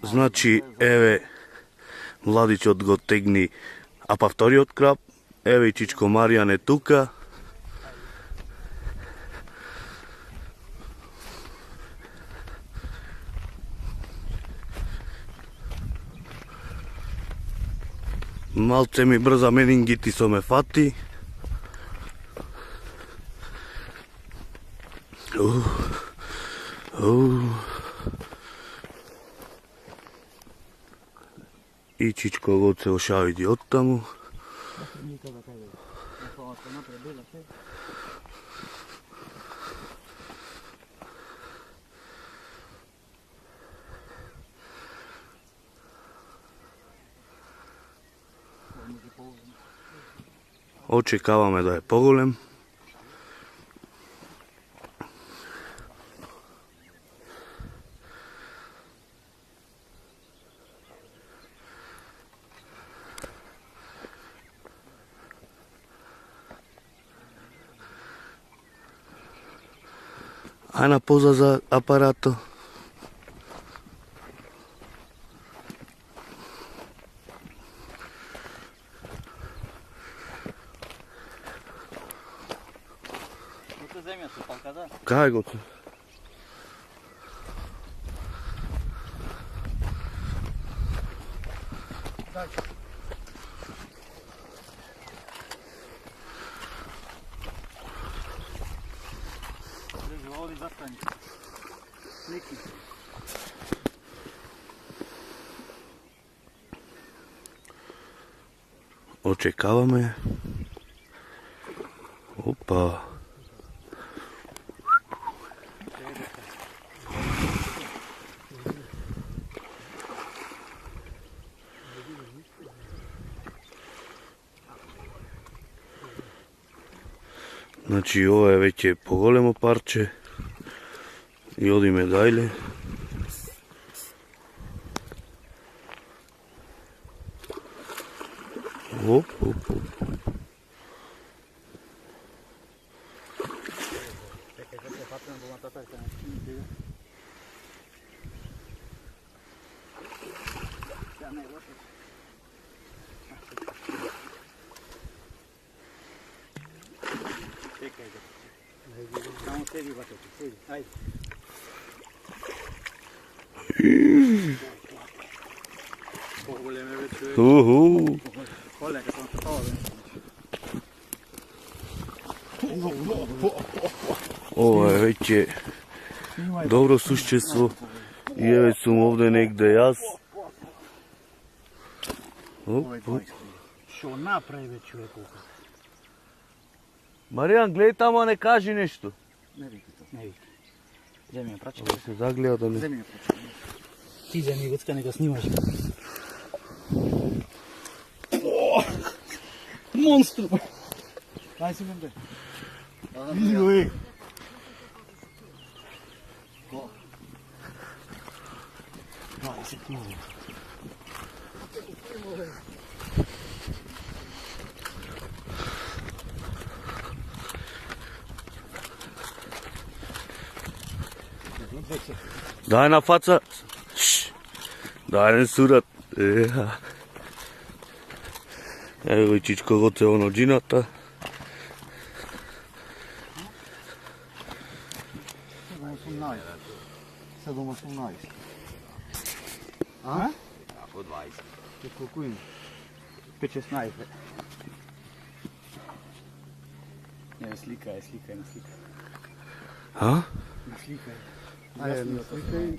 Значи, еве, младичот го тегни, а па вториот крап, еве и Чичко Маријан е тука. Малце ми брза менингитисо ме фати. И Чичко го се ошавиди од таму. Очекаваме да е поголем. Ај на поза за апарато. Кај го? Очекаваме. Опа. Значи ова е веќе поголемо парче и одиме дајле. Оп. Ова е веќе добро сушчество и еве сум овде негде јас. Шо направи бе човеков? Маријан, гледај таму, не кажи нешто. Не вики то. Не вики. Земи ја прача. Ова се загледа да не... Земи ја прача. Ти земи гоцка, нека снимаш. Монстр! Дај си менде. Видио е. Дај си менде. Дај на фаца. Дај не сурат. Ево и Чичко го цево на джината. Седом 18. А? По 20. Колку има? 5-16. Не, слика е, на слика. А? На слика е. Ајде, на слика е.